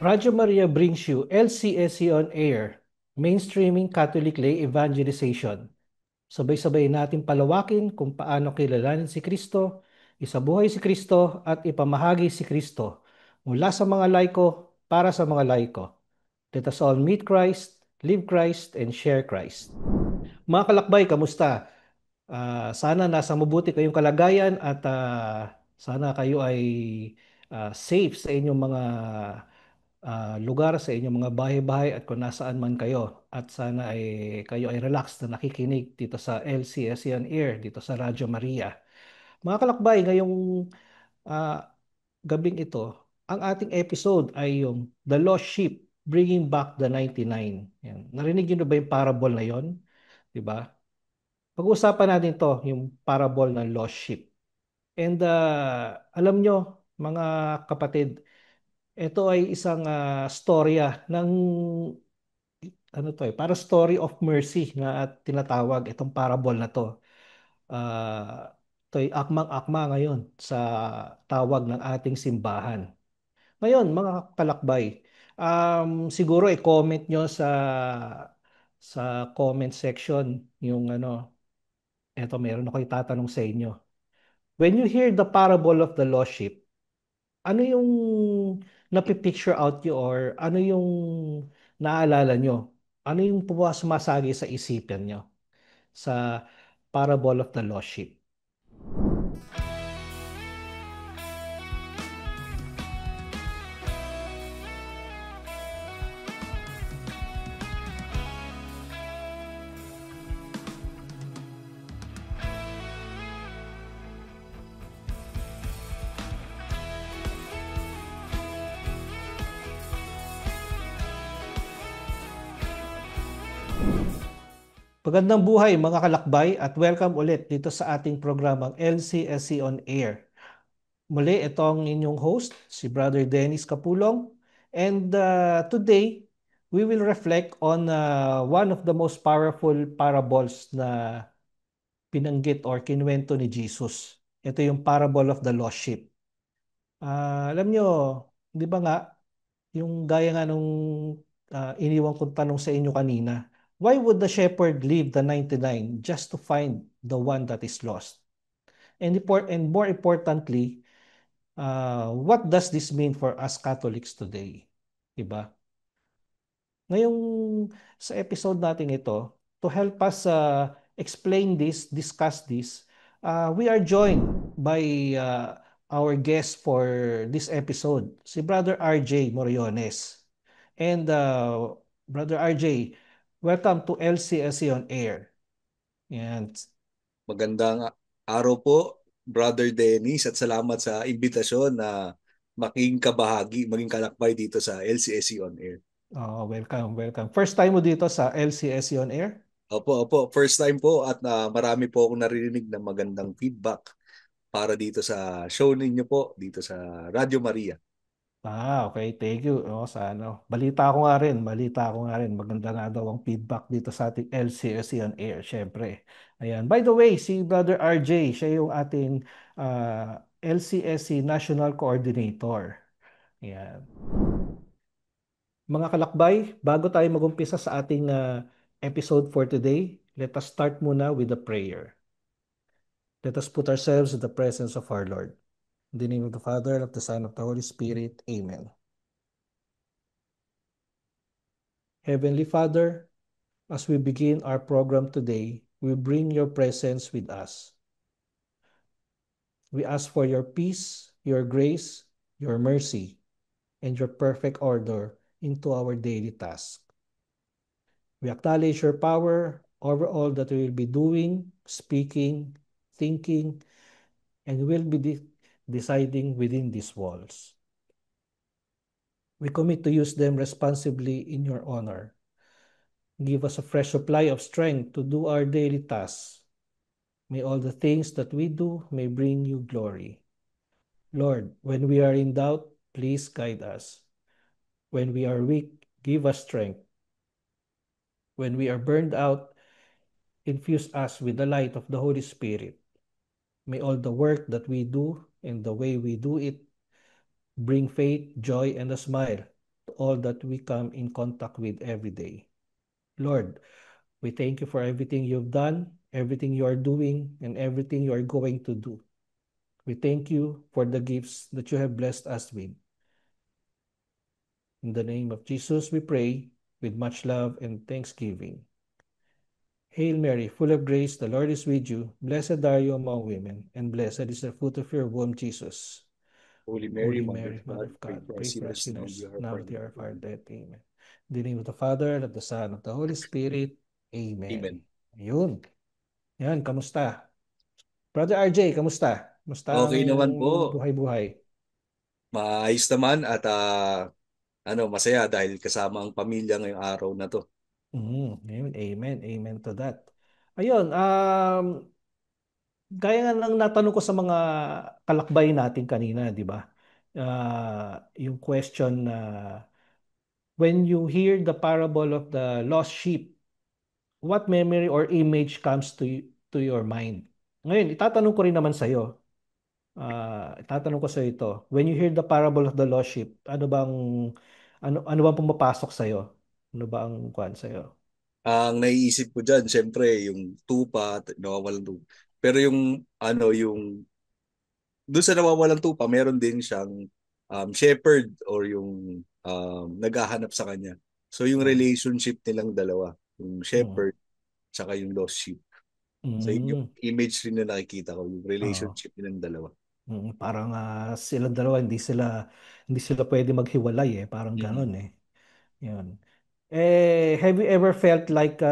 Radyo Maria brings you LCSC on Air, Mainstreaming Catholic Lay Evangelization. Sabay-sabay natin palawakin kung paano kilalanin si Kristo, isabuhay si Kristo at ipamahagi si Kristo mula sa mga laiko para sa mga laiko. Let us all meet Christ, live Christ, and share Christ. Mga kalakbay, kamusta? Sana nasa mabuti kayong kalagayan at sana kayo ay safe sa inyong mga lugar, sa inyong mga bahay-bahay at kung nasaan man kayo. At sana ay kayo ay relax na nakikinig dito sa LCS on Air, dito sa Radyo Maria. Mga kalakbay, ngayong ah, gabing ito, ang ating episode ay yung The Lost Sheep, Bringing Back the 99. Yan. Narinig niyo na ba yung parable na yon? Diba? Pag-uusapan natin to, yung parable ng lost sheep. And alam nyo, mga kapatid, ito ay isang storya ng ano to para story of mercy na tinatawag itong parable na to. Ito ay akmang-akma ngayon sa tawag ng ating simbahan. Ngayon, mga kalakbay, siguro i-comment nyo sa comment section yung ano, eto meron ako itatanong sa inyo. When you hear the parable of the lost sheep, ano yung napipicture out you or ano yung naalala nyo? Ano yung sumasagi sa isipan nyo sa parable of the lost sheep? Magandang buhay mga kalakbay at welcome ulit dito sa ating programang LCSC on Air. Muli, ito ang inyong host, si Brother Dennis Capulong. And today, we will reflect on one of the most powerful parables na binanggit or kinuwento ni Jesus. Ito yung parable of the lost sheep. Alam nyo, di ba nga, yung gaya nga nung iniwan kong tanong sa inyo kanina, why would the shepherd leave the 99 just to find the one that is lost? And more importantly, what does this mean for us Catholics today? Diba? Ngayong sa episode natin ito, to help us explain this, discuss this, we are joined by our guest for this episode, si Brother RJ Moriones. And Brother RJ, welcome to LCSC on Air. And Magandang araw po, Brother Dennis, at salamat sa imbitasyon na maging kabahagi, maging kalakbay dito sa LCSC On Air. welcome, welcome. First time mo dito sa LCSC on Air? Opo, first time po at marami po akong naririnig na magandang feedback para dito sa show ninyo po, dito sa Radio Maria. Okay. Thank you. Sa ano. Balita ko nga rin. Maganda nga daw ang feedback dito sa ating LCSC on Air, syempre. Ayan. By the way, si Brother RJ, siya yung ating LCSC National Coordinator. Ayan. Mga kalakbay, bago tayo magumpisa sa ating episode for today, let us start muna with a prayer. Let us put ourselves in the presence of our Lord. In the name of the Father, and of the Son, and of the Holy Spirit. Amen. Heavenly Father, as we begin our program today, we bring your presence with us. We ask for your peace, your grace, your mercy, and your perfect order into our daily task. We acknowledge your power over all that we will be doing, speaking, thinking, and will be deciding within these walls. We commit to use them responsibly in your honor. Give us a fresh supply of strength to do our daily tasks. May all the things that we do may bring you glory. Lord, when we are in doubt, please guide us. When we are weak, give us strength. When we are burned out, infuse us with the light of the Holy Spirit. May all the work that we do and the way we do it bring faith, joy, and a smile to all that we come in contact with every day. Lord, we thank you for everything you've done, everything you are doing, and everything you are going to do. We thank you for the gifts that you have blessed us with. In the name of Jesus, we pray with much love and thanksgiving. Hail Mary, full of grace, the Lord is with you. Blessed are you among women, and blessed is the fruit of your womb, Jesus. Holy Mary, Holy Mother Mary, of Mother God, of pray God, for us pray for us sinners now and sinners, we are now for at the hour of our Amen. death. Amen. In the name of the Father, and of the Son, and of the Holy Spirit. Amen. Amen. Yun. Yan, kamusta? Brother RJ, kamusta? Kamusta ang Okay naman po. buhay-buhay? Maayos naman at masaya dahil kasama ang pamilya ngayong araw na to. Ayun, amen. Amen to that. Ayun, gaya nga ng natanong ko sa mga kalakbay natin kanina, di ba? Yung question na when you hear the parable of the lost sheep, what memory or image comes to your mind? Ngayon, itatanong ko rin naman sa iyo. Itatanong ko sa iyo ito. When you hear the parable of the lost sheep, ano bang pumapasok sa iyo? Ano ba ang kuan sa iyo? Ang naiisip ko diyan, syempre, yung tupa, nawawalang tupa. Pero yung doon sa nawawalang tupa, meron din siyang shepherd or yung naghahanap sa kanya. So yung Mm. relationship nilang dalawa, yung Mm. shepherd tsaka yung lost sheep. So yun yung Mm. image rin na nakikita ko, yung Oo. relationship nilang dalawa. Parang silang dalawa hindi sila pwede maghiwalay eh, parang Mm. gano'n eh. 'Yun. Have you ever felt like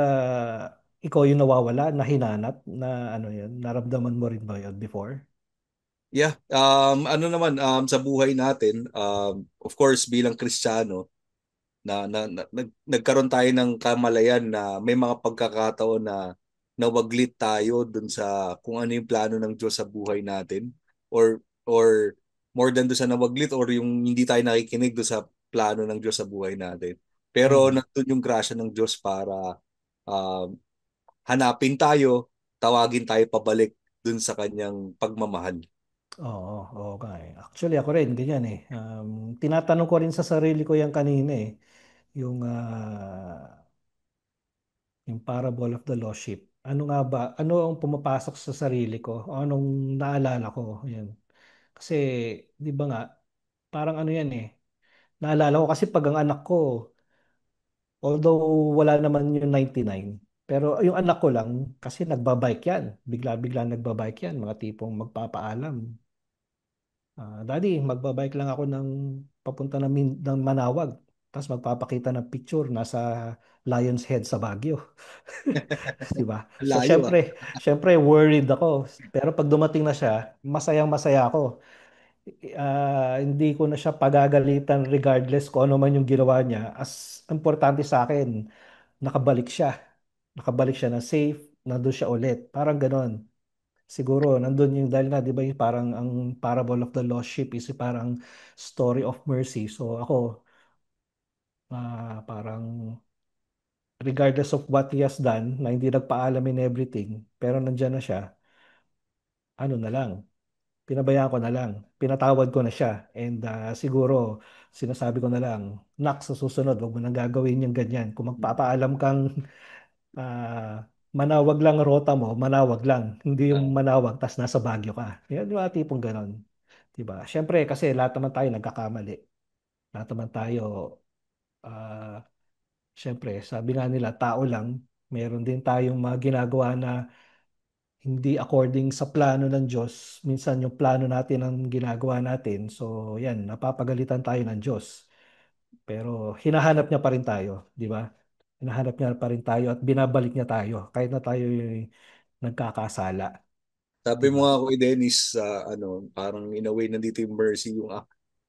ikaw yung nawawala, na hinanap, na ano 'yun, naramdaman mo rin ba 'yun before? Yeah, ano naman sa buhay natin, of course bilang Kristiyano, nagkaroon tayo ng kamalayan na may mga pagkakataon na nawaglit tayo dun sa kung ano yung plano ng Diyos sa buhay natin, or more than doon sa nawaglit or yung hindi tayo nakikinig doon sa plano ng Diyos sa buhay natin. Pero Mm. nandun yung grasya ng Diyos para um, hanapin tayo, tawagin tayo pabalik dun sa kanyang pagmamahal. Oo, oo nga eh. Actually ako rin ganyan eh. Tinatanong ko rin sa sarili ko yan kanina eh. Yung yung parable of the lost sheep. Ano nga ba? Ano ang pumapasok sa sarili ko? O anong naalala ko? Yan. Kasi, di ba nga, parang ano yan eh. Naalala ko kasi pag ang anak ko, although wala naman yung 99, pero yung anak ko lang, kasi nagbabike yan. Bigla-bigla nagbabike yan. Mga tipong magpapaalam. Daddy, magbabike lang ako ng papunta ng Manawag. Tapos magpapakita ng picture nasa Lion's Head sa Baguio. 'Di ba? Ang So layo ah. syempre worried ako. Pero pag dumating na siya, masayang-masaya ako. Hindi ko na siya pagagalitan regardless kung ano man yung ginawa niya. As importante sa akin, nakabalik siya. Nakabalik siya na safe, nandun siya ulit. Parang ganon. Siguro, nandun yung dahil nga, di ba, yung parang ang parable of the lost sheep is parang story of mercy. So ako, parang regardless of what he has done, na hindi nagpaalam in everything, pero nandyan na siya, ano na lang, pinabayaan ko na lang, pinatawad ko na siya, and siguro, sinasabi ko na lang, nak, sa susunod, wag mo nang gagawin yung ganyan. Kung magpapaalam kang manawag lang rota mo, manawag lang, hindi yung manawag, tas nasa Baguio ka. Yan yung mga tipong ganon. Diba? Siyempre, kasi lahat naman tayo nagkakamali. Lahat naman tayo, ah, siyempre, sabi nga nila, tao lang, meron din tayong mga ginagawa na hindi according sa plano ng Diyos. Minsan yung plano natin ang ginagawa natin. So, yan, napapagalitan tayo ng Diyos. Pero hinahanap niya pa rin tayo, di ba? Hinahanap niya pa rin tayo at binabalik niya tayo kahit na tayo nagkakasala, Sabi di mo ba? nga ko, Dennis, parang in a way nandito yung mercy, yung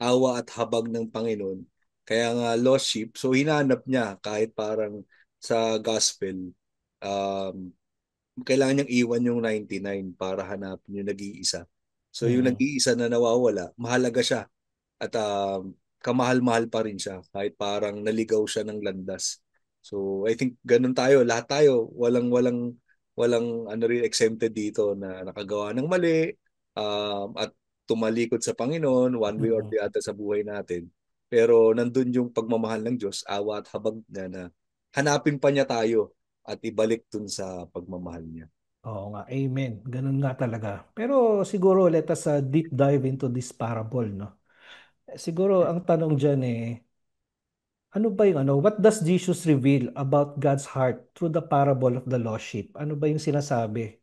awa at habag ng Panginoon. Kaya nga lost sheep, so hinanap niya kahit parang sa gospel, um, kailangan niyang iwan yung 99 para hanapin yung nag-iisa. So yung Mm. nag-iisa na nawawala, mahalaga siya at kamahal-mahal pa rin siya kahit parang naligaw siya ng landas. So I think ganun tayo, lahat tayo, walang ano rin exempted dito na nakagawa ng mali at tumalikod sa Panginoon one way or Mm. the other sa buhay natin. Pero nandun yung pagmamahal ng Diyos, awa at habag niya na hanapin pa niya tayo at ibalik dun sa pagmamahal niya. Oo nga, amen. Ganun nga talaga. Pero siguro let us deep dive into this parable, no? Siguro ang tanong dyan ano ba yung what does Jesus reveal about God's heart through the parable of the lost sheep? Ano ba yung sinasabi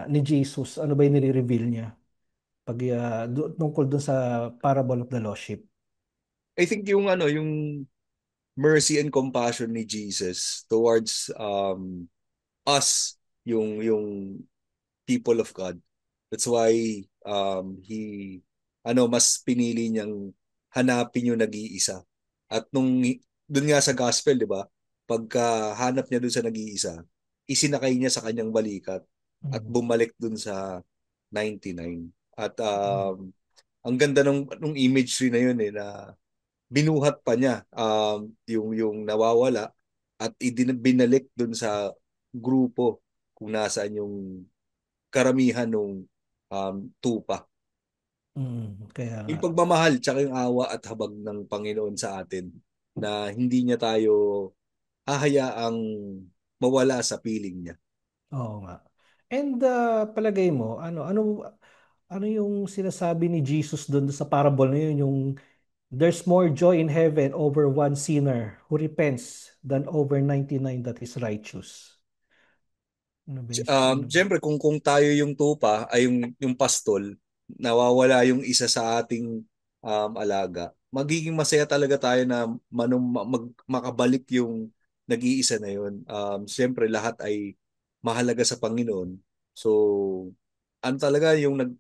ni Jesus? Ano ba yung nire-reveal niya pag tungkol dun sa parable of the lost sheep? I think yung yung mercy and compassion ni Jesus towards us, yung people of God. That's why he mas pinili niyang hanapin yung nag-iisa. At nung doon nga sa gospel, 'di ba? Pagka hanap niya doon sa nag-iisa, isinakay niya sa kanyang balikat at Mm. bumalik doon sa 99. At Mm. ang ganda nung imagery na yun na binuhat pa niya yung nawawala at binalik doon sa grupo kung nasaan yung karamihan ng tupa. Kaya nga. Yung pagmamahal tsaka yung awa at habag ng Panginoon sa atin na hindi niya tayo hahayaang mawala sa piling niya. Oo nga. And palagay mo, ano yung sinasabi ni Jesus doon sa parable na yun, yung there's more joy in heaven over one sinner who repents than over 99 that is righteous. Ano ba yung, Siyempre kung tayo yung tupa ay yung pastol, nawawala yung isa sa ating alaga. Magiging masaya talaga tayo na makabalik yung nag-iisa na yun. Siyempre lahat ay mahalaga sa Panginoon. So, talaga yung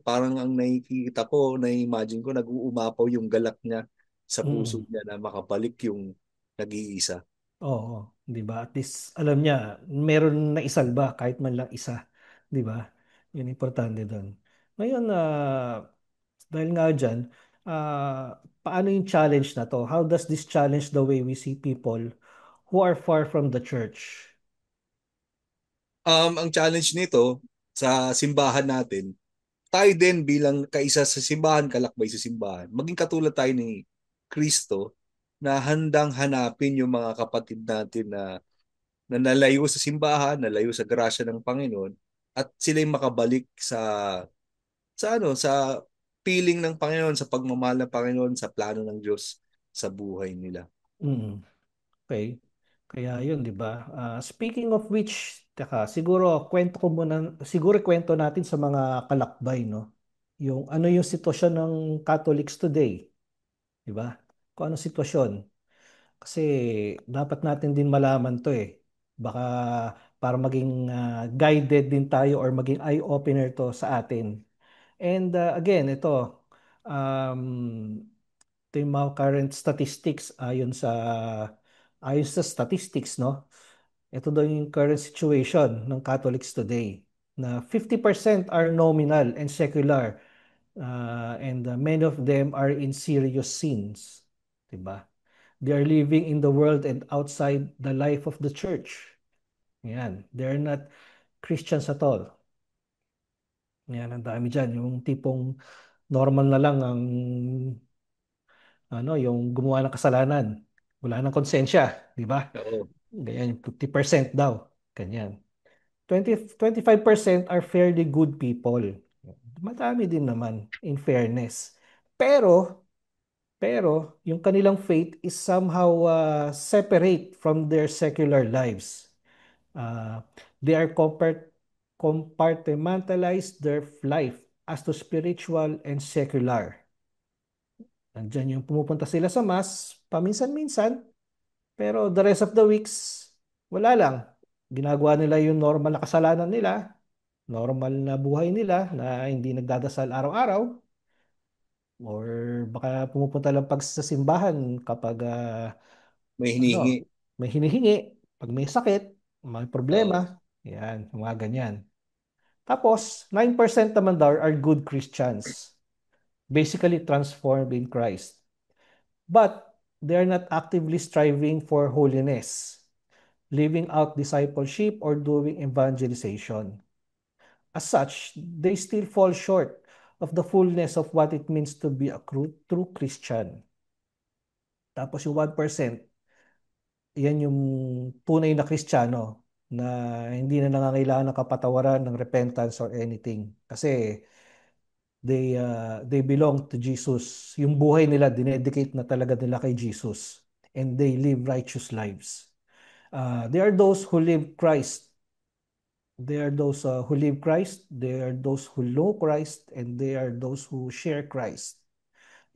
parang ang nakikita ko, na-imagine ko, nag-uumapaw yung galak niya sa puso mm, niya na makabalik yung nag-iisa. oo, 'di ba? At least alam niya meron na isalba kahit man lang isa, 'di ba? Yun importante doon. Ngayon dahil nga diyan, paano yung challenge na to? How does this challenge the way we see people who are far from the church? Ang challenge nito sa simbahan natin, tayo din bilang kaisa sa simbahan, kalakbay sa simbahan, maging katulad tayo ni Kristo na handang hanapin yung mga kapatid natin na nalayo sa simbahan, nalayo sa grasya ng Panginoon at sila'y makabalik sa piling ng Panginoon, sa pagmamahal ng Panginoon, sa plano ng Diyos sa buhay nila. Mm. Okay. Kaya yun, di ba? Speaking of which, teka, siguro kwento natin sa mga kalakbay, no? Yung ano yung sitwasyon ng Catholics today, di ba? Kung ano sitwasyon. Kasi dapat natin din malaman to Baka para maging guided din tayo or maging eye-opener to sa atin. And again, um, ito yung mga current statistics ayon sa statistics, no? Ito daw yung current situation ng Catholics today na 50% are nominal and secular and many of them are in serious sins. Diba? They are living in the world and outside the life of the church. Yan. They're not Christians at all. Yan, ang dami dyan. Yung tipong normal na lang ang yung gumawa ng kasalanan. Wala nang konsensya, di ba? Oo. Ganyan, 50% daw. Ganyan. 25% are fairly good people. Madami din naman, in fairness. Pero, yung kanilang faith is somehow separate from their secular lives. Uh, they are compartmentalized their life as to spiritual and secular. Nandyan yung pumupunta sila sa mass, paminsan-minsan, pero the rest of the weeks, wala lang. Ginagawa nila yung normal na kasalanan nila, normal na buhay nila na hindi nagdadasal araw-araw, or baka pumupunta lang pag sa simbahan kapag May hinihingi. may hinihingi, pag may sakit, may Oo. problema, yan, mga ganyan. Tapos, 9% naman daw are good Christians, basically transformed in Christ. But they are not actively striving for holiness, living out discipleship, or doing evangelization. As such, they still fall short of the fullness of what it means to be a true Christian. Tapos yung 1%, yan yung tunay na Kristiyano na hindi na nangangailangan ng kapatawaran, ng repentance or anything. Kasi they belong to Jesus. Yung buhay nila, dinedicate na talaga nila kay Jesus. And they live righteous lives. They are those who live Christ. They are those who live Christ. They are those who know Christ. And they are those who share Christ.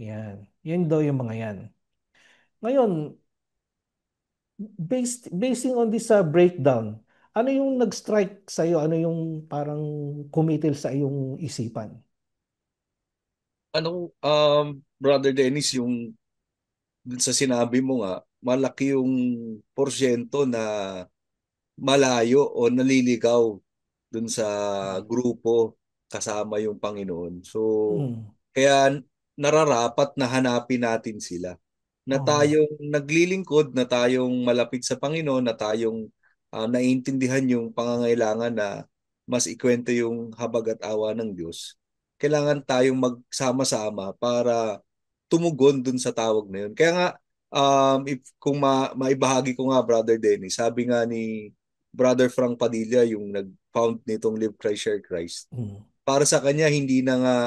Yan. Yan daw yung mga yan. Ngayon, basing on this breakdown, ano yung nag-strike sa iyo? Ano yung parang kumitil sa iyong isipan? Brother Dennis, yung dun sa sinabi mo nga, malaki yung porsyento na malayo o naliligaw dun sa grupo kasama yung Panginoon. So, Mm. kaya nararapat na hanapin natin sila. Na Oo. tayong naglilingkod, na tayong malapit sa Panginoon, na tayong naiintindihan yung pangangailangan na mas ikwento yung habag at awa ng Diyos. Kailangan tayong magsama-sama para tumugon dun sa tawag na yun. Kaya nga, if, kung maibahagi ko nga, Brother Dennis, sabi nga ni Brother Frank Padilla, yung nag-found nitong Live Christ, Share Christ, Mm. para sa kanya, hindi na nga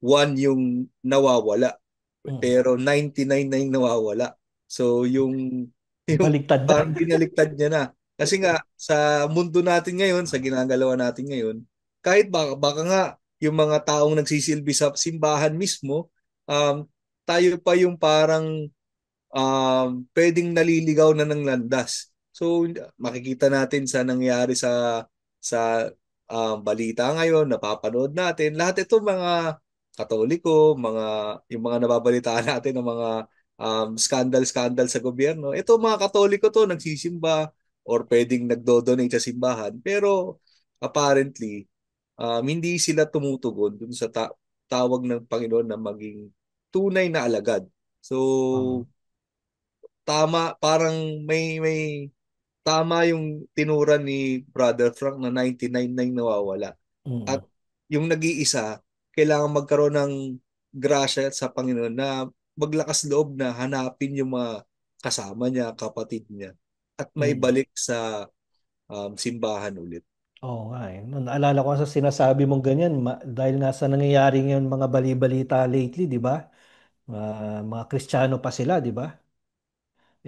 one yung nawawala, Mm. pero 99 na yung nawawala. So yung Baligtad na. parang binaliktad niya na. Kasi nga sa mundo natin ngayon, sa ginagalawa natin ngayon, kahit baka nga yung mga taong nagsisilbi sa simbahan mismo, tayo pa yung parang pwedeng naliligaw na ng landas. So makikita natin sa nangyari sa balita ngayon, napapanood natin, lahat ito mga Katoliko, yung mga nababalitaan natin ng mga scandal sa gobyerno. Ito mga Katoliko to nagsisimba or pwedeng nagdo-donate sa simbahan, pero apparently hindi sila tumutugon dun sa tawag ng Panginoon na maging tunay na alagad. So Oo. tama, parang may tama yung tinura ni Brother Frank na 99 na yung nawawala. At Mm. yung nag-iisa, kailangan magkaroon ng grasya sa Panginoon na maglakas loob na hanapin yung mga kasama niya, kapatid niya, at Mm. maibalik sa simbahan ulit. Oo nga eh. Naalala ko sa sinasabi mong ganyan, dahil nga sa nangyayari ngayon mga bali-balita lately, di ba? Mga Kristiyano pa sila, di ba?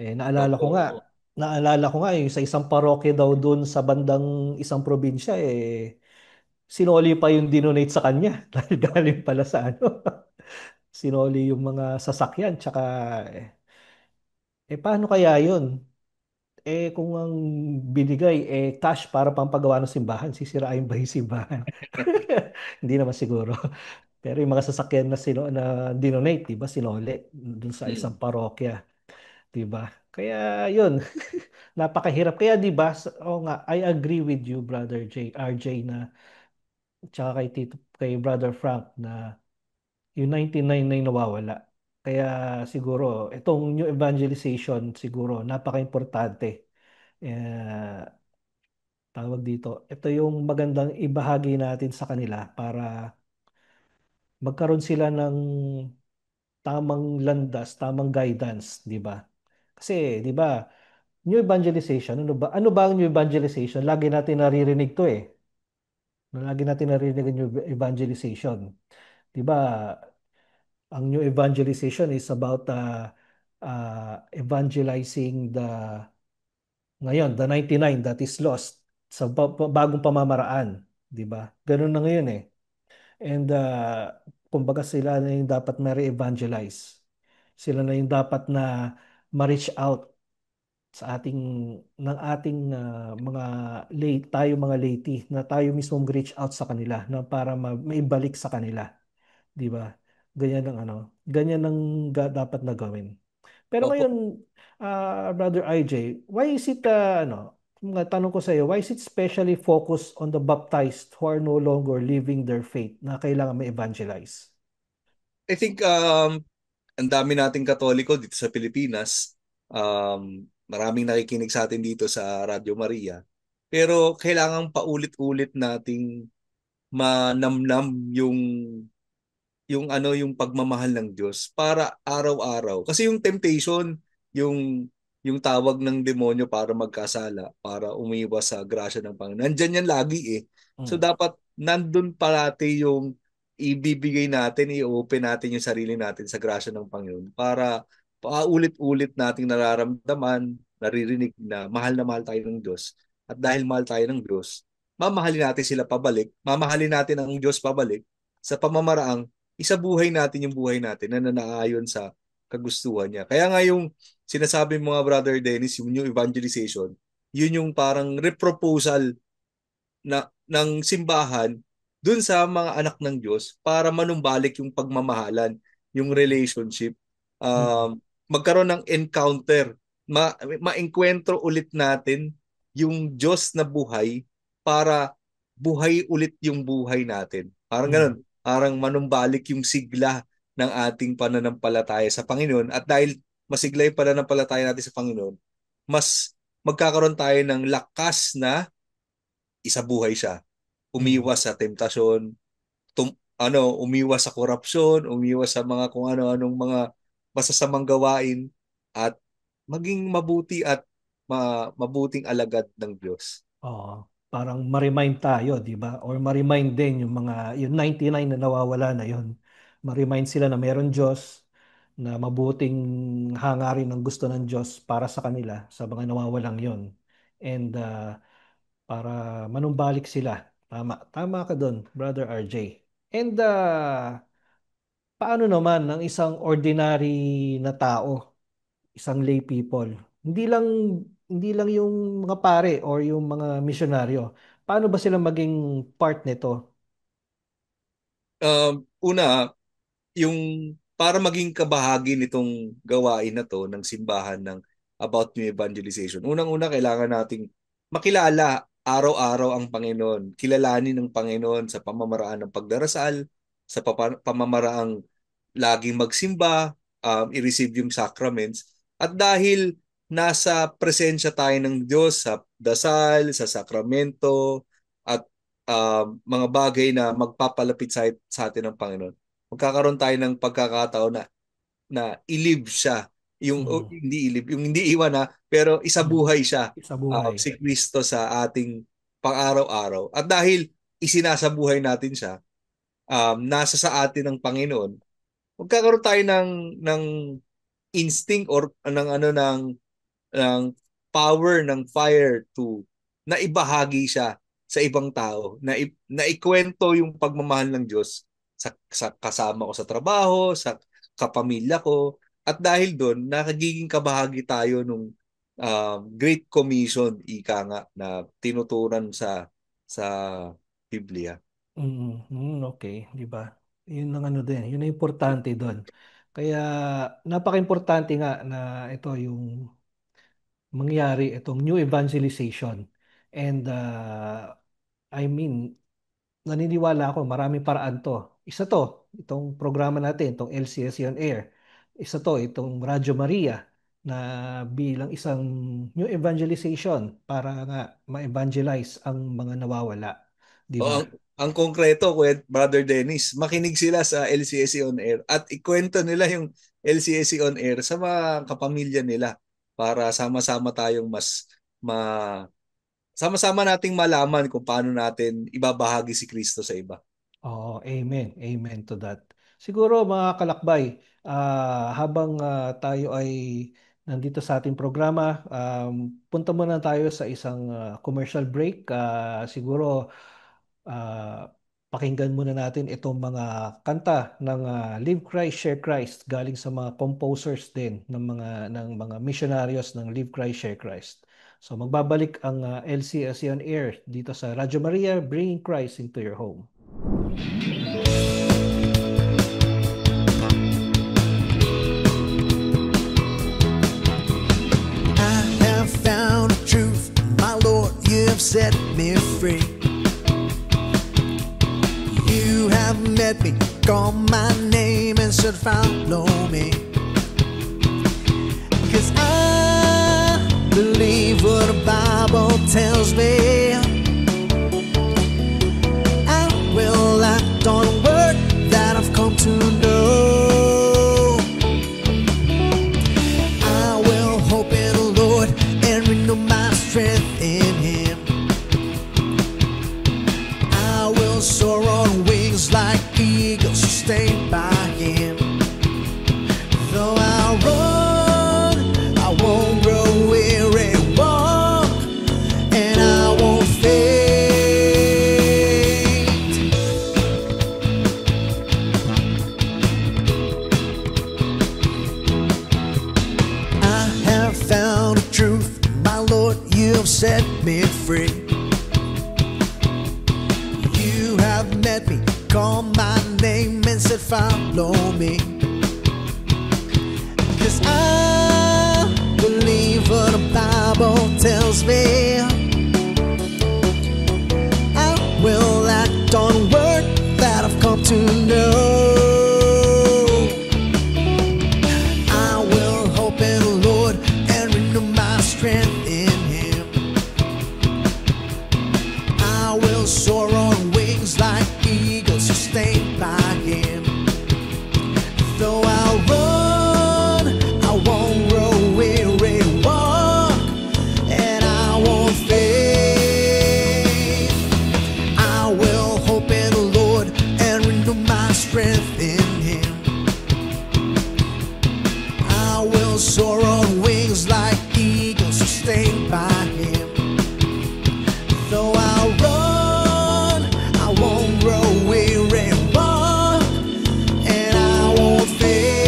Oo. Naalala ko nga sa isang parokya daw doon sa bandang isang probinsya sinoli pa yung dinonate sa kanya dahil galing pala sa sinoli yung mga sasakyan tsaka paano kaya yun? Kung ang binigay cash para pampagawa ng simbahan, sisirain ba yung simbahan? Hindi naman siguro. Pero yung mga sasakyan na dinonate, 'di ba? Sinoli doon sa isang Hmm. parokya. 'Di ba? Kaya yun, napakahirap. Kaya 'di ba, oo nga, I agree with you, Brother RJ na tsaka kay Brother Frank na yung 99 na yung nawawala. Kaya siguro itong new evangelization siguro napaka-importante. Eh, tawag dito. Ito yung magandang ibahagi natin sa kanila para magkaroon sila ng tamang landas, tamang guidance, 'di ba? Kasi 'di ba, new evangelization, ano ba? Ano ba ang new evangelization? Lagi natin naririnig 'to eh. Lagi natin naririnig ang new evangelization. 'Di ba? Ang new evangelization is about evangelizing ngayon, the 99 that is lost sa bagong pamamaraan, 'di ba? Ganun na ngayon eh. And kumbaga sila na yung dapat ma-evangelize. Sila na yung dapat na ma-reach out sa ating mga tayo mga laity na tayo mismo mag-reach out sa kanila na para maibalik sa kanila, 'di ba? Ganyan ang dapat na gawin. Pero Opo. ngayon, Brother IJ, why is it tanong ko sa iyo, why is it specially focused on the baptized who are no longer living their faith na kailangan ma-evangelize? I think ang dami nating Katoliko dito sa Pilipinas. Maraming nakikinig sa atin dito sa Radio Maria. Pero kailangan paulit-ulit nating manamnam yung pagmamahal ng Diyos para araw-araw. Kasi yung temptation, yung tawag ng demonyo para magkasala, para umiwas sa grasya ng Panginoon. Nandyan yan lagi eh. So Mm. dapat nandun parati yung ibibigay natin, i-open natin yung sarili natin sa grasya ng Panginoon para paulit-ulit nating nararamdaman, naririnig na mahal tayo ng Diyos. At dahil mahal tayo ng Diyos, mamahalin natin sila pabalik, mamahalin natin ang Diyos pabalik sa pamamaraang isabuhay natin yung buhay natin na nanaayon sa kagustuhan niya. Kaya nga yung sinasabi mo nga, Brother Dennis, yung new evangelization, yun yung parang reproposal ng simbahan dun sa mga anak ng Diyos para manumbalik yung pagmamahalan, yung relationship, Mm. magkaroon ng encounter, maengkwentro ulit natin yung Diyos na buhay para buhay ulit yung buhay natin. Parang ganun, Mm. parang manumbalik yung sigla ng ating pananampalataya sa Panginoon. At dahil masigla yung pananampalataya natin sa Panginoon, mas magkakaroon tayo ng lakas na isabuhay siya. Mm. Umiwas sa temptasyon, umiwas sa korupsyon, umiwas sa mga kung ano-anong mga masasamang gawain at maging mabuti at mabuting alagad ng Diyos. Oo. Parang ma-remind tayo, di ba? Or ma-remind din yung mga, yung 99 na nawawala na yun. Ma-remind sila na meron Diyos, na mabuting hangarin ng gusto ng Diyos para sa kanila, sa mga nawawalang yon. And para manumbalik sila. Tama, tama ka doon, Brother RJ. And paano naman ng isang ordinary na tao, isang lay people? Hindi lang yung mga pare or yung mga misyonaryo. Paano ba sila maging part nito? Una, yung para maging kabahagi nitong gawain na to ng simbahan ng about new evangelization. Unang-una, kailangan nating makilala araw-araw ang Panginoon. Kilalanin ng Panginoon sa pamamaraan ng pagdarasal, sa pamamaraang laging magsimba, i-receive yung sacraments. At dahil nasa presensya tayo ng Diyos sa dasal, sa sakramento, at mga bagay na magpapalapit sa atin ng Panginoon, magkakaroon tayo ng pagkakataon na i-live siya. Mm. Hindi i-live, yung hindi iwan na, pero Mm. isabuhay siya, Sa buhay. si Kristo sa ating pang-araw-araw. At dahil isinasabuhay natin siya, nasa sa atin ng Panginoon, magkakaroon tayo ng instinct or ng power ng fire to na ibahagi siya sa ibang tao, na ikwento yung pagmamahal ng Diyos sa kasama ko sa trabaho, sa kapamilya ko, at dahil doon, nakagiging kabahagi tayo nung Great Commission, ika nga, na tinuturan sa Biblia. Okay, di ba? Yun ang ano din, yun ang importante doon. Kaya napaka-importante nga na ito yung mangyari itong new evangelization. And I mean, naniniwala ako maraming paraan to. Isa to, itong programa natin, itong LCSC on Air. Isa to, itong Radyo Maria na bilang isang new evangelization para nga ma-evangelize ang mga nawawala. Di O, ba? ang konkreto, Brother Dennis, makinig sila sa LCSC On Air at ikwento nila yung LCSC On Air sa mga kapamilya nila para sama-sama tayong sama-sama nating malaman kung paano natin ibabahagi si Kristo sa iba. Oo, amen. Amen to that. Siguro mga kalakbay, habang tayo ay nandito sa ating programa, punta muna tayo sa isang commercial break. Siguro pakinggan muna natin itong mga kanta ng Live Christ, Share Christ galing sa mga composers din ng mga missionaries ng Live Christ, Share Christ. So magbabalik ang LCSC on Air dito sa Radyo Maria, bringing Christ into your home. I have found the truth, my Lord, you have set me free. You have met me, called my name and said follow me. 'Cause I believe what the Bible tells me. I will will soar on wings like eagles, sustained by Him. Though I run, I won't grow weary, walk, and I won't faint. I have found the truth, my Lord, you have set me free. You have met me, called my name, and said, follow me. 'Cause I believe what the Bible tells me. I will act on word that I've come to know. I will hope in the Lord and renew my strength in Him. I will soar on wings like eagles, sustained by Him. Though I run, I won't grow weary, walk, and I won't faint. I will hope in the Lord and renew my strength in Him. I will soar on wings like eagles, sustained by Him. Though I run, I won't grow weary, walk, and I won't faint.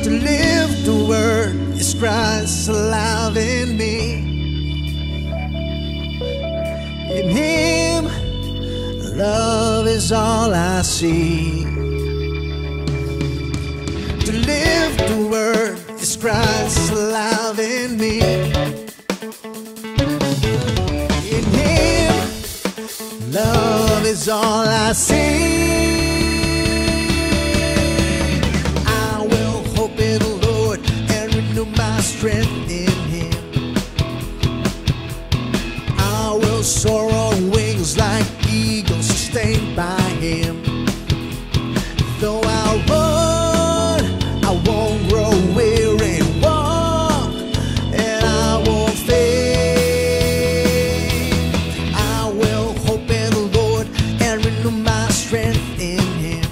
To live the word is Christ alive in me. In Him, love is all I see. To live the word is Christ alive in me. In Him, love is all I see. I will hope in the Lord and renew my strength in Him. I will soar on wings like eagles, sustained by Him. Though I run, I won't grow weary, walk, and I won't faint. I will hope in the Lord and renew my strength in Him.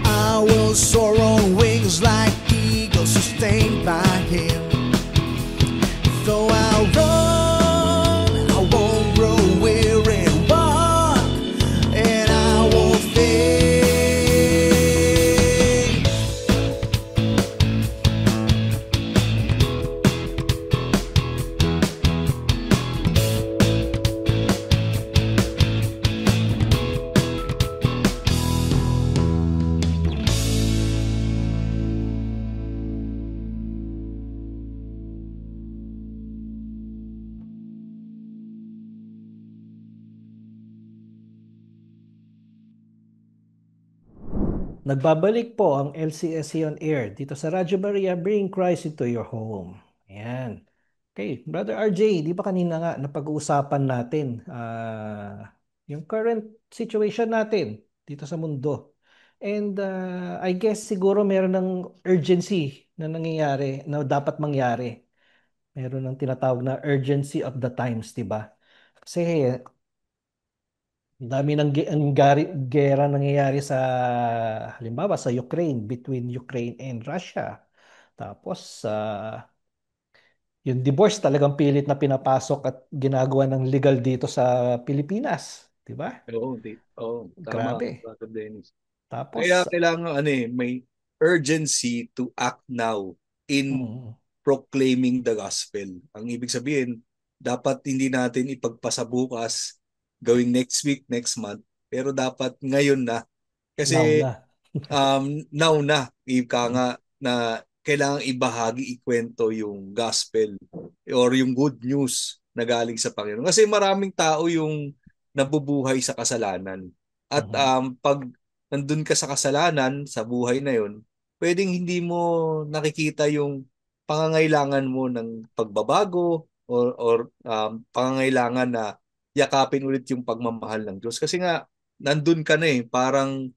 I will soar on wings like eagles, sustained by Him. Though I run, I won't grow weary, walk, and I won't faint. Nagbabalik po ang LCSC on air dito sa Radyo Maria, bring Christ into your home. Ayan. Okay, Brother RJ, di ba kanina nga napag-uusapan natin yung current situation natin dito sa mundo. And I guess siguro meron ng urgency na nangyayari, na dapat mangyari. Meron ng tinatawag na urgency of the times, di ba? Kasi ang dami ng gera nangyayari sa, halimbawa, sa Ukraine, between Ukraine and Russia. Tapos, yung divorce talagang pilit na pinapasok at ginagawa ng legal dito sa Pilipinas. Di ba? Tama, Grabe. Brother Dennis. Kaya Tapos, kailangan may urgency to act now in mm, proclaiming the gospel. Ang ibig sabihin, dapat hindi natin ipagpasa bukas, gawing next week, next month, pero dapat ngayon na. now Kasi na. now na, ika nga na kailangang ibahagi, ikwento yung gospel or yung good news na galing sa Panginoon. Kasi maraming tao yung nabubuhay sa kasalanan. At Mhm. pag nandun ka sa kasalanan, sa buhay na yun, pwedeng hindi mo nakikita yung pangangailangan mo ng pagbabago or pangangailangan na yakapin ulit yung pagmamahal ng Diyos. Kasi nga, nandun ka na parang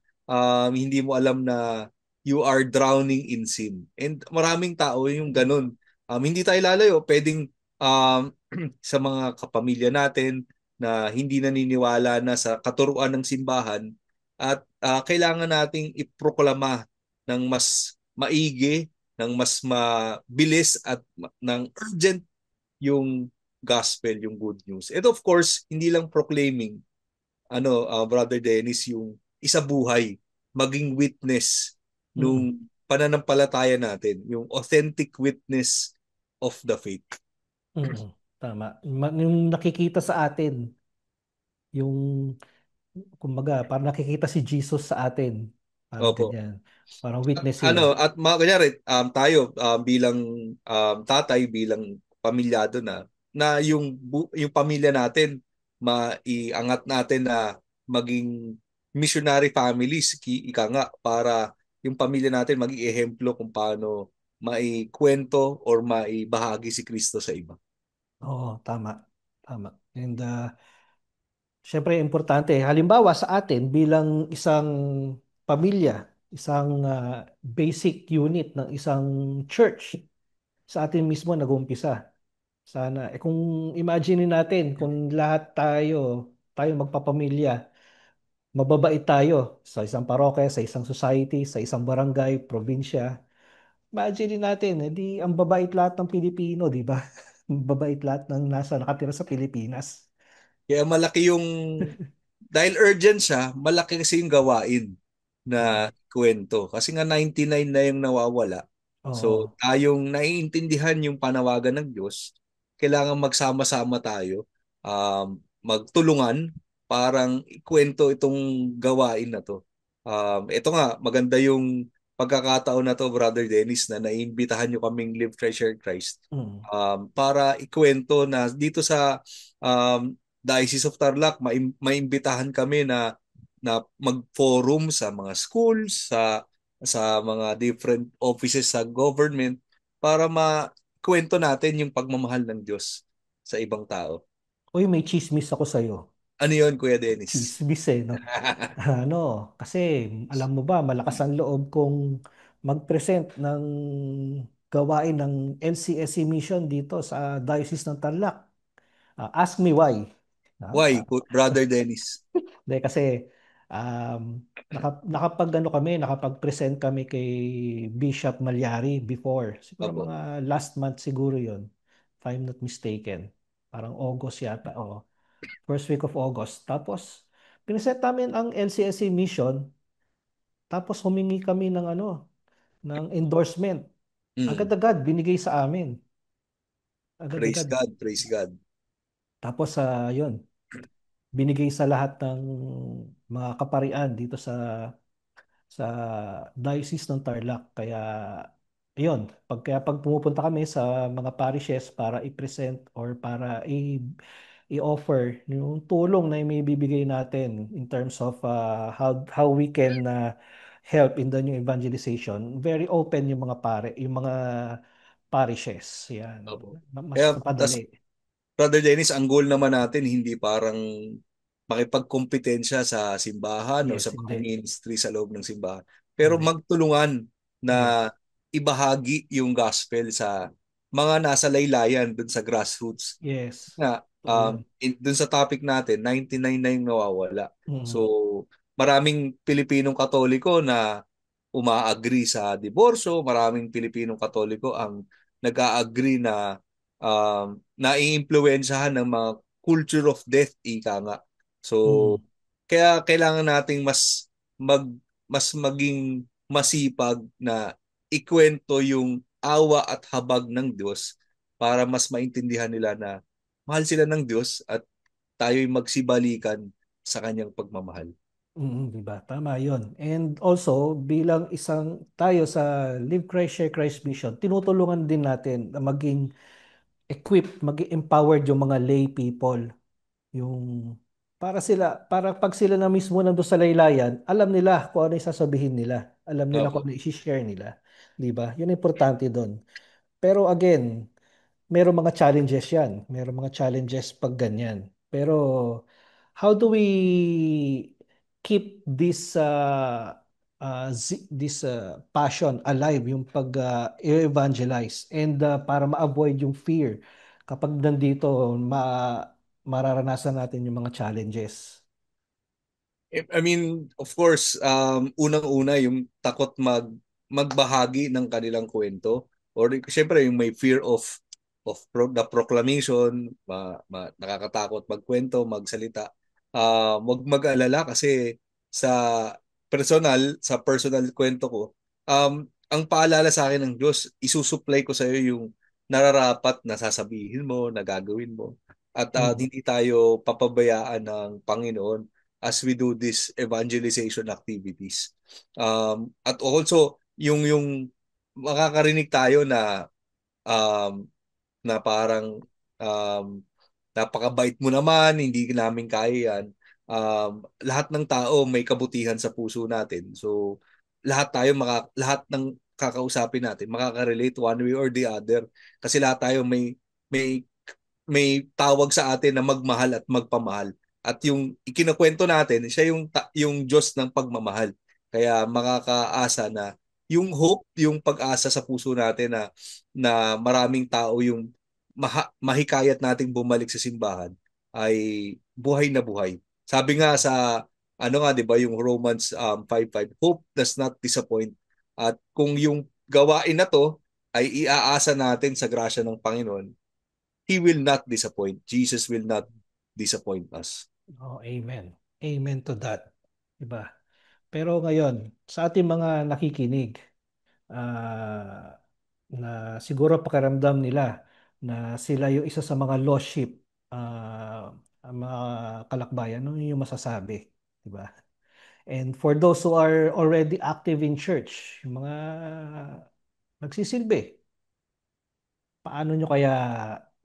hindi mo alam na you are drowning in sin. And maraming tao yung ganun. Hindi tayo lalayo, pwedeng sa mga kapamilya natin na hindi naniniwala na sa katuruan ng simbahan at kailangan nating iproklama ng mas maigi, ng mas mabilis at ng urgent yung gospel, yung good news. And of course, hindi lang proclaiming, Brother Dennis, yung isa buhay, maging witness Mm-mm. nung pananampalataya natin, yung authentic witness of the faith. Mm-mm. Tama. Yung nakikita sa atin, yung kumbaga, parang nakikita si Jesus sa atin. Parang Opo. ganyan. Parang witnessing. At kunyari, tayo bilang tatay, bilang pamilyado na yung pamilya natin, maiangat natin na maging missionary families, ika nga, para yung pamilya natin maging ehemplo kung paano maikwento or maibahagi si Kristo sa iba. Oo, tama. Tama. And syempre, importante. Halimbawa sa atin bilang isang pamilya, isang basic unit ng isang church, sa atin mismo nag-uumpisa. Sana, kung imagine natin, kung lahat tayo magpapamilya, mababait tayo sa isang parokya, sa isang society, sa isang barangay, probinsya. Imagine natin, edi ang babait lahat ng Pilipino, di ba? Babait lahat ng nakatira sa Pilipinas. Kaya malaki yung dahil urgent siya, malaki kasi yung gawain Mm. na kwento. Kasi nga 99 na yung nawawala. So, Oo. tayong naiintindihan yung panawagan ng Diyos, kailangan magsama-sama tayo, magtulungan, parang ikwento itong gawain na to. Ito nga, maganda yung pagkakataon na to, Brother Dennis, na naiimbitahan nyo kaming Live Treasure Christ Mm. para ikwento na dito sa Diocese of Tarlac, maimbitahan kami na mag-forum sa mga schools, sa mga different offices sa government para makwento natin yung pagmamahal ng Diyos sa ibang tao. Uy, may chismis ako sa'yo. Ano yun, Kuya Dennis? Chismis no? Ano, kasi alam mo ba, malakas ang loob kong mag-present ng gawain ng NCSC mission dito sa Diocese ng Tarlac. Ask me why. Why, Ah, Brother Dennis? Hindi kasi nakapag-present kami kay Bishop Malyari before. Siguro Opo. mga last month siguro 'yon, if I'm not mistaken. Parang August yata, o first week of August. Tapos pinesent namin ang LCSC mission, tapos humingi kami ng ng endorsement. Mm. Agad-agad binigay sa amin. Praise Agad-agad. God, praise God. Tapos 'yun, binigay sa lahat ng mga kaparian dito sa Diocese ng Tarlac. Kaya kaya pag pumupunta kami sa mga parishes para i-present or para i-offer yung tulong na may bibigay natin in terms of how we can help in the new evangelization. Very open yung mga yung mga parishes. Yan. Opo. Mas Kaya, madali. Brother Dennis, ang goal naman natin hindi parang makipagkompetensya sa simbahan o sa Yes, mga hindi. ministry sa loob ng simbahan. Pero Hindi. magtulungan na Yes. ibahagi yung gospel sa mga nasa laylayan dun sa grassroots. Yes. Nga, Totoo yun. dun sa topic natin, 99 na yung nawawala. So, Mm. maraming Pilipinong Katoliko na uma-agree sa diborsyo, maraming Pilipinong Katoliko ang nag-a-agree na naiimpluwensyahan ng mga culture of death, ika nga. So, Mm. kaya kailangan nating mas maging masipag na ikwento yung awa at habag ng Diyos para mas maintindihan nila na mahal sila ng Diyos at tayo'y magsibalikan sa kanyang pagmamahal. Di ba? Tama yun. And also, bilang isang tayo sa Live Christ, Share Christ Mission, tinutulungan din natin na maging equipped, maging empowered yung mga lay people. Yung para pag sila na mismo nandun sa laylayan, alam nila kung ano yung sasabihin nila. Alam nila kung Opo. ano i-share nila. Di ba? Yun ang importante doon. Pero again, merong mga challenges yan. Merong mga challenges pag ganyan. Pero how do we keep this passion alive, yung pag evangelize and para ma-avoid yung fear kapag nandito mararanasan natin yung mga challenges. I mean, of course, unang-una yung takot magbahagi ng kanilang kwento or syempre yung may fear the proclamation, nakakatakot magkwento, magsalita. Wag mag-alala kasi sa sa personal kwento ko, ang paalala sa akin ng Diyos, isusupply ko sa iyo yung nararapat na sasabihin mo, na gagawin mo. At Mhm. hindi tayo papabayaan ng Panginoon as we do this evangelization activities. At also, yung makakarinig tayo um, na parang um, napakabait mo naman, hindi namin kaya yan. Lahat ng tao may kabutihan sa puso natin. So, lahat ng kakausapin natin makaka-relate one way or the other. Kasi lahat tayo may may tawag sa atin na magmahal at magpamahal. At yung ikinakwento natin, siya yung Diyos ng pagmamahal. Kaya makakaasa na yung hope, yung pag-asa sa puso natin na maraming tao yung mahikayat nating bumalik sa simbahan ay buhay na buhay. Sabi nga sa ano nga 'di ba yung Romans 5:5, hope does not disappoint. At kung yung gawain na to ay iaasa natin sa grasya ng Panginoon, He will not disappoint. Jesus will not disappoint us. Oh, amen. Amen to that. Diba? Pero ngayon, sa ating mga nakikinig, na siguro pakiramdam nila na sila yung isa sa mga lost sheep, ang mga kalakbayan, ano yung masasabi, di ba? And for those who are already active in church, yung mga nagsisilbi, paano nyo kaya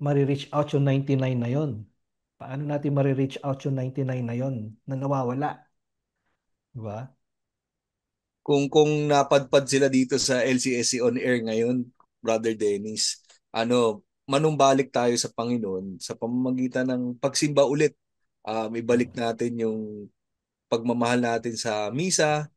marireach out yung 99 na yon? Paano natin marireach out yung 99 na yon na nawawala, di ba? Kung napadpad sila dito sa LCSC on air ngayon, Brother Dennis, manumbalik tayo sa Panginoon sa pamamagitan ng pagsimba ulit. Ibalik natin yung pagmamahal natin sa misa,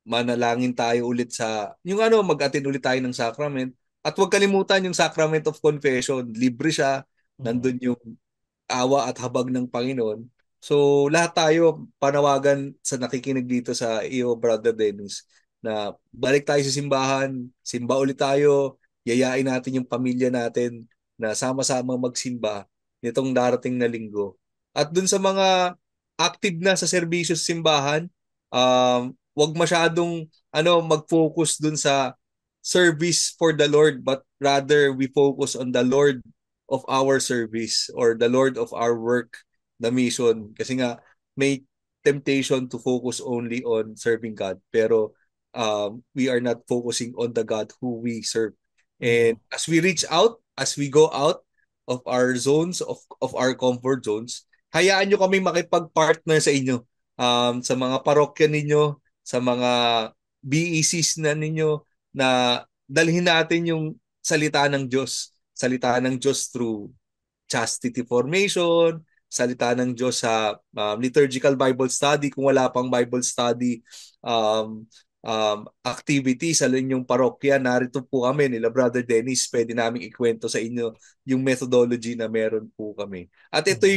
manalangin tayo ulit yung mag-attend ulit tayo ng sacrament. At huwag kalimutan yung sacrament of confession. Libre siya. Mm. Nandun yung awa at habag ng Panginoon. So lahat tayo panawagan sa nakikinig dito sa iyo, Brother Dennis, na balik tayo sa simbahan, simba ulit tayo, yayain natin yung pamilya natin na sama-sama magsimba nitong darating na linggo. At dun sa mga active na sa serbisyo sa simbahan, wag masyadong mag-focus dun sa service for the Lord, but rather we focus on the Lord of our service or the Lord of our work, the mission. Kasi nga, may temptation to focus only on serving God. Pero we are not focusing on the God who we serve. And Mm. as we reach out, as we go out of our zones, of our comfort zones, hayaan nyo kami makipag-partner sa inyo. Sa mga parokya ninyo, sa mga BECs na ninyo, na dalhin natin yung salita ng Diyos through chastity formation, salita ng Diyos sa liturgical Bible study, kung wala pang Bible study activity sa inyong parokya, narito po kami nila Brother Dennis, pwede namin ikwento sa inyo yung methodology na meron po kami. At Mm. ito'y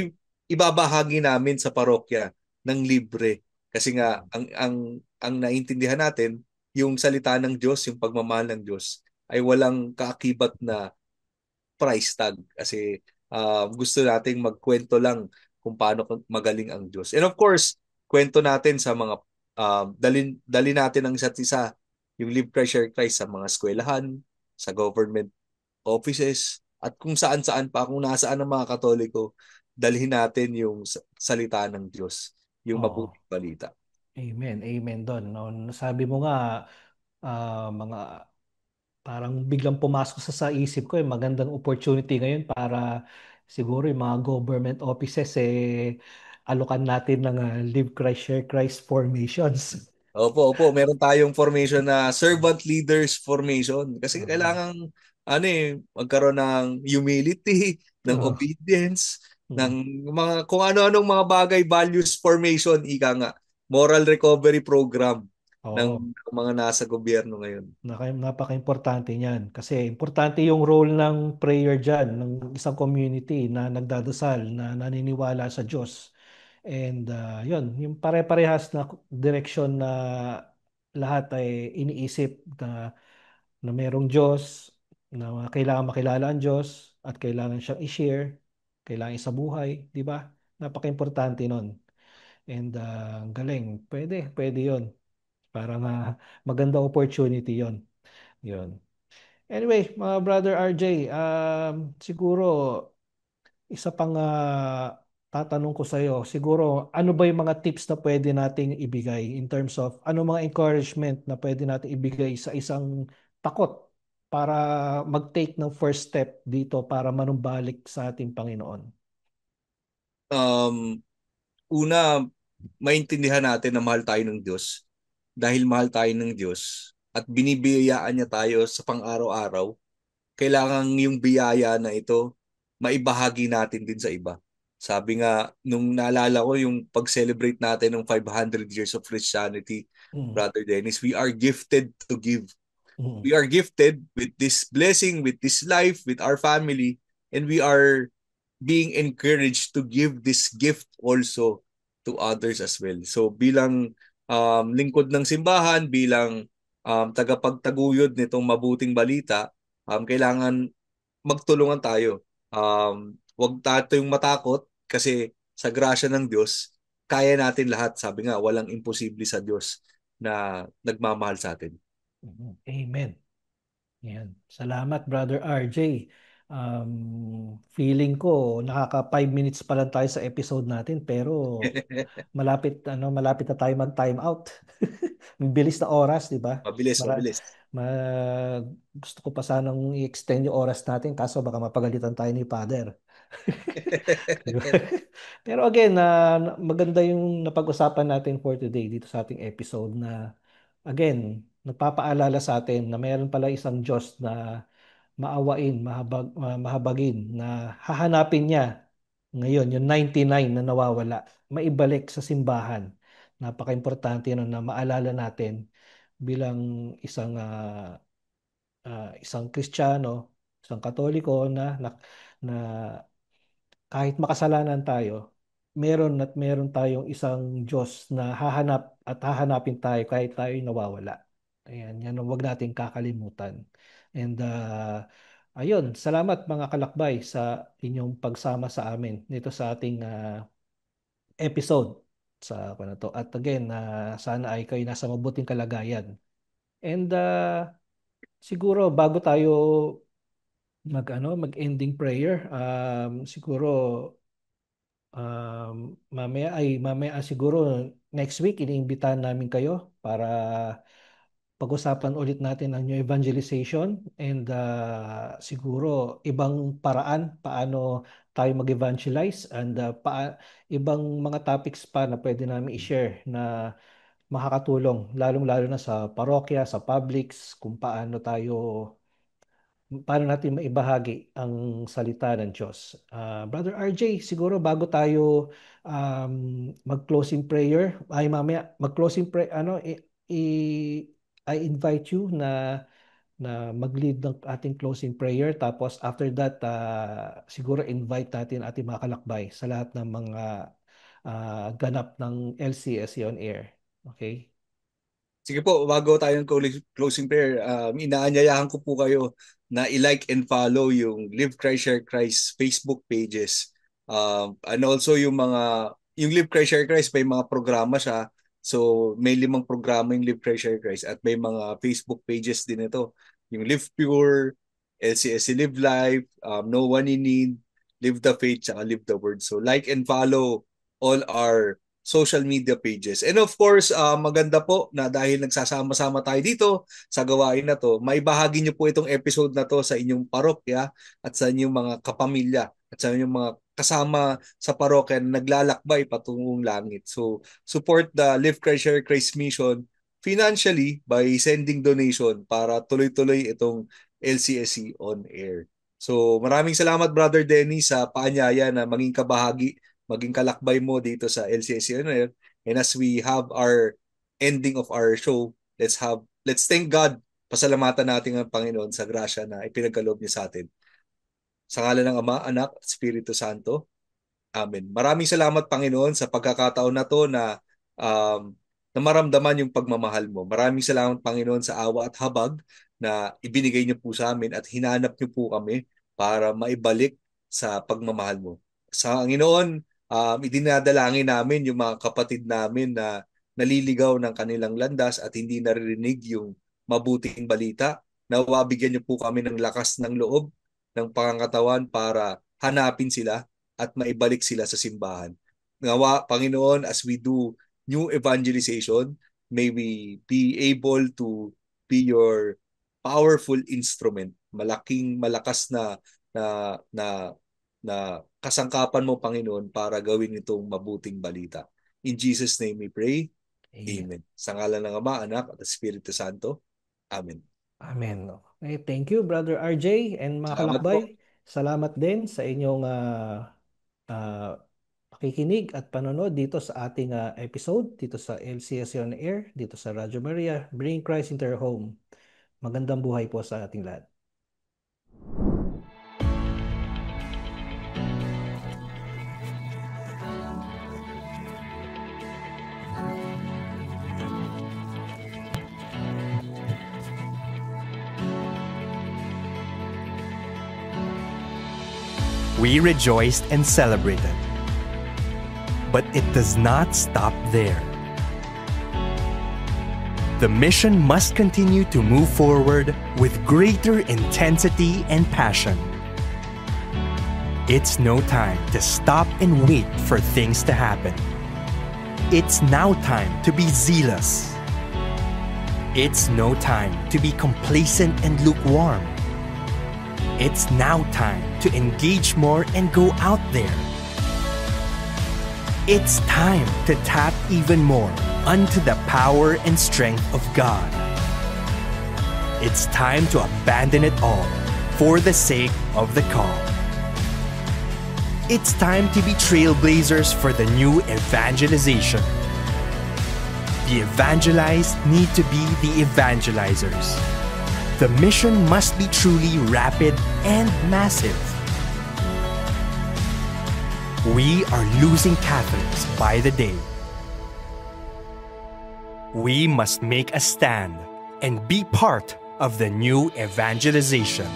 ibabahagi namin sa parokya ng libre. Kasi nga, ang naintindihan natin, yung salita ng Diyos, yung pagmamahal ng Diyos, ay walang kaakibat na price tag kasi gusto nating magkwento lang kung paano magaling ang Diyos. And of course, kwento natin sa mga dali natin ang isa't isa yung Live Christ Share Christ sa mga eskwelahan, sa government offices, at kung saan-saan pa, kung nasaan ang mga Katoliko, dalhin natin yung salita ng Diyos, yung Oo. mabuting balita. Amen. Amen doon. No, sabi mo nga, mga parang biglang pumasok sa isip ko, magandang opportunity ngayon para siguro yung mga government offices alokan natin ng Live Christ, Share Christ formations. Opo, meron tayong formation na servant leaders formation kasi Oo. kailangan magkaroon ng humility, ng Oo. obedience, ng Mm. kung ano-anong mga bagay, values formation, ika nga, moral recovery program Oo. ng mga nasa gobyerno ngayon. Napaka-importante niyan kasi importante yung role ng prayer dyan, ng isang community na nagdadasal, na naniniwala sa Diyos. And yun, yung pare-parehas na direksyon na lahat ay iniisip na mayroong Diyos, na kailangan makilala ang Diyos at kailangan siyang i-share, kailangan isabuhay, di ba? Napaka-importante nun. And ang galing, pwede yun. Parang maganda opportunity yon. Yun. Anyway, mga brother RJ, siguro isa pang tatanong ko sa iyo, siguro ano ba yung mga tips na pwede nating ibigay in terms of ano mga encouragement na pwede nating ibigay sa isang takot para mag-take ng first step dito para manumbalik sa ating Panginoon? Um, Una, maintindihan natin na mahal tayo ng Diyos. Dahil mahal tayo ng Diyos at binibiyayaan niya tayo sa pang-araw-araw, kailangan yung biyaya na ito maibahagi natin din sa iba. Sabi nga, nung naalala ko yung pag-celebrate natin ng 500 years of Christianity, Mm, Brother Dennis, we are gifted to give. mm, We are gifted with this blessing, with this life, with our family, and we are being encouraged to give this gift also to others as well. So bilang lingkod ng simbahan, bilang tagapagtaguyod nitong mabuting balita, kailangan magtulungan tayo. Huwag tayong matakot kasi sa grasya ng Diyos, kaya natin lahat. Sabi nga, walang imposible sa Diyos na nagmamahal sa atin. Amen. Yan. Salamat, Brother RJ. Feeling ko nakaka 5 minutes pa lang tayo sa episode natin pero malapit na tayo mag-time out. Ang bilis na oras, 'di ba? Mabilis, Mara, mabilis. gusto ko pa sanang i-extend yung oras natin kaso baka mapagalitan tayo ni Father. Di ba? Pero again, maganda yung napag-usapan natin for today dito sa ating episode na again, nagpapaalala sa atin na mayroon pala isang Diyos na maawain, mahabagin, na hahanapin niya ngayon, yung 99 na nawawala, maibalik sa simbahan. Napaka-importante nun na maalala natin bilang isang Kristiyano, isang Katoliko na kahit makasalanan tayo, meron at meron tayong isang Diyos na hahanap at hahanapin tayo kahit tayo nawawala. Ayan, yan ang huwag nating kakalimutan. And ayun, salamat mga kalakbay sa inyong pagsama sa amin nito sa ating episode sa ano to. At again, sana ay kayo nasa mabuting kalagayan. And siguro bago tayo mag-ending prayer, siguro mamaya siguro next week iniimbitahan namin kayo para pag-usapan ulit natin ang new evangelization and siguro ibang paraan paano tayo mag-evangelize and ibang mga topics pa na pwede namin i-share na makakatulong lalong-lalo na sa parokya, sa publics, kung paano natin maibahagi ang salita ng Diyos. Brother RJ, siguro bago tayo mag-closing prayer, ay mamaya mag-closing prayer, I invite you na mag-lead ng ating closing prayer. Tapos after that, siguro invite natin ating mga kalakbay sa lahat ng mga ganap ng LCSC on air. Okay? Sige po, bago tayong closing prayer, inaanyayahan ko po kayo na i-like and follow yung Live Christ Share Christ Facebook pages. And also yung Live Christ Share Christ, may mga programa siya. So may 5 programa yung Live Christ Share Christ at may mga Facebook pages din ito. Yung Live Pure, LCSC Live Life, No One in Need, Live the Faith, tsaka Live the Word. So like and follow all our social media pages. And of course, maganda po na dahil nagsasama-sama tayo dito sa gawain na to, may bahagi niyo po itong episode na to sa inyong parokya at sa inyong mga kapamilya at sa inyong mga kasama sa parokya na naglalakbay patungong langit. So, support the Live Christ Share Christ Mission financially by sending donation para tuloy-tuloy itong LCSC on air. So maraming salamat Brother Denny sa paanyaya na maging kabahagi, maging kalakbay mo dito sa LCSC On Air. And as we have our ending of our show, let's thank God. Pasalamatan natin ang Panginoon sa grasya na ipinagkaloob niya sa atin. Sa ngalan ng Ama, Anak at Espiritu Santo. Amen. Maraming salamat Panginoon sa pagkakataon na to na maramdaman yung pagmamahal mo. Maraming salamat Panginoon sa awa at habag na ibinigay niyo po sa amin at hinanap niyo po kami para maibalik sa pagmamahal mo. Sa Panginoon, idinadalangin namin yung mga kapatid namin na naliligaw ng kanilang landas at hindi naririnig yung mabuting balita. Nawa bigyan niyo po kami ng lakas ng loob, ng pangangatawan para hanapin sila at maibalik sila sa simbahan. Nawa, Panginoon, as we do new evangelization, may we be able to be your powerful instrument, malakas na kasangkapan mo Panginoon para gawin itong mabuting balita. In Jesus' name we pray. Amen. Sa ngalan ng Ama, Anak at Espiritu Santo. Amen. Amen. Okay, thank you Brother RJ and mga kalakbay. Salamat din sa inyong pakikinig at panonood dito sa ating episode dito sa LCSC On Air, dito sa Radyo Maria, Bring Christ into your home. Magandang buhay po sa ating lahat. We rejoiced and celebrated. But it does not stop there. The mission must continue to move forward with greater intensity and passion. It's no time to stop and wait for things to happen. It's now time to be zealous. It's no time to be complacent and lukewarm. It's now time to engage more and go out there. It's time to tap even more unto the power and strength of God. It's time to abandon it all for the sake of the call. It's time to be trailblazers for the new evangelization. The evangelized need to be the evangelizers. The mission must be truly rapid and massive. We are losing Catholics by the day. We must make a stand and be part of the new evangelization.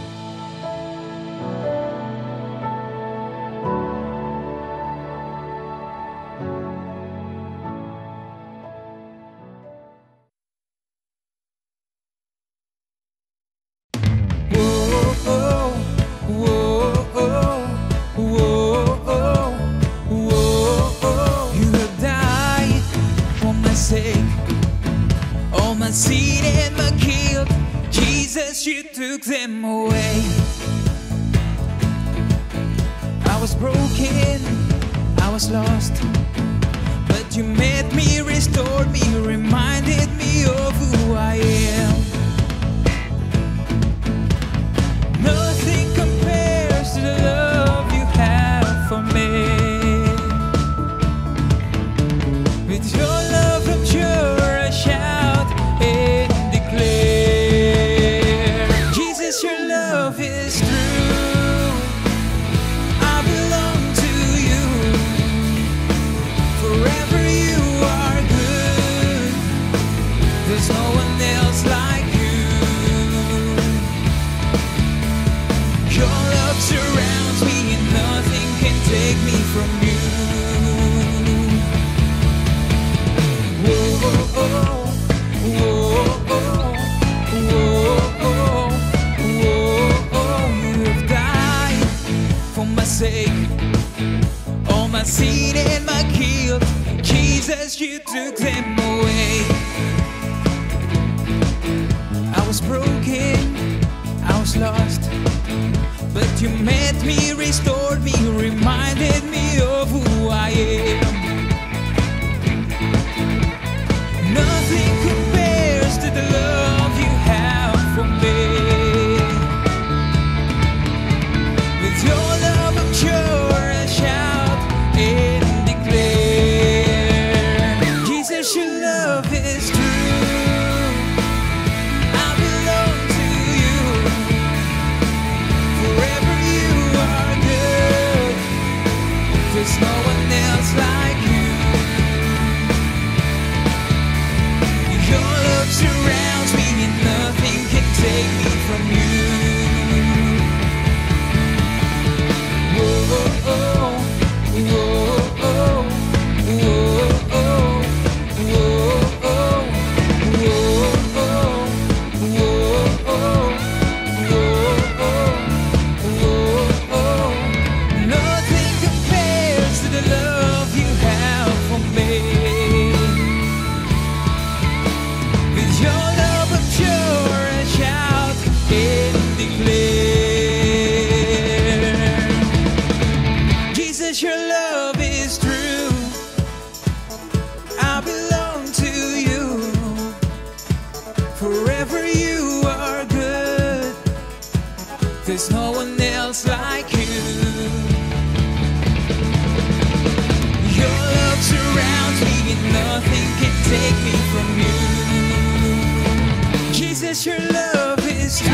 There's no one else like you. Your love surrounds me and nothing can take me from you. Jesus, your love is true.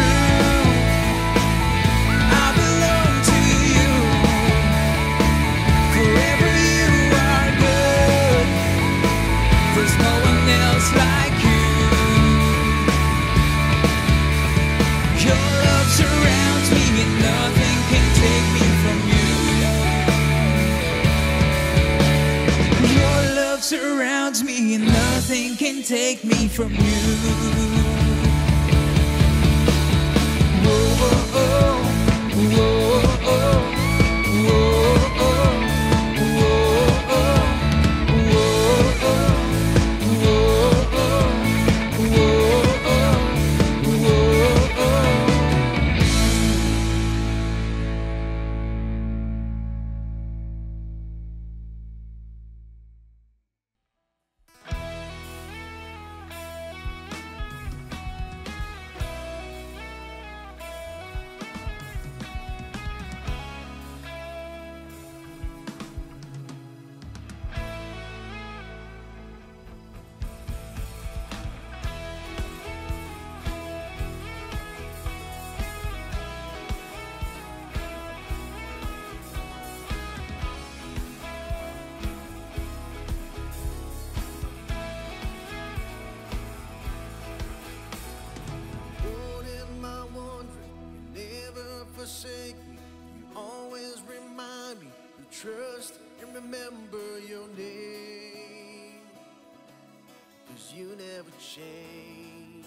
I belong to you. Forever you are good. There's no one else like you. Your love surrounds me and nothing can take me from you. Your love surrounds me and nothing can take me from you. Whoa, oh, oh, whoa, oh, whoa, oh, whoa, oh, whoa, oh, whoa, oh, whoa, oh. Lord, in my wandering, you never forsake me. You always remind me to trust and remember your name. 'Cause you never change.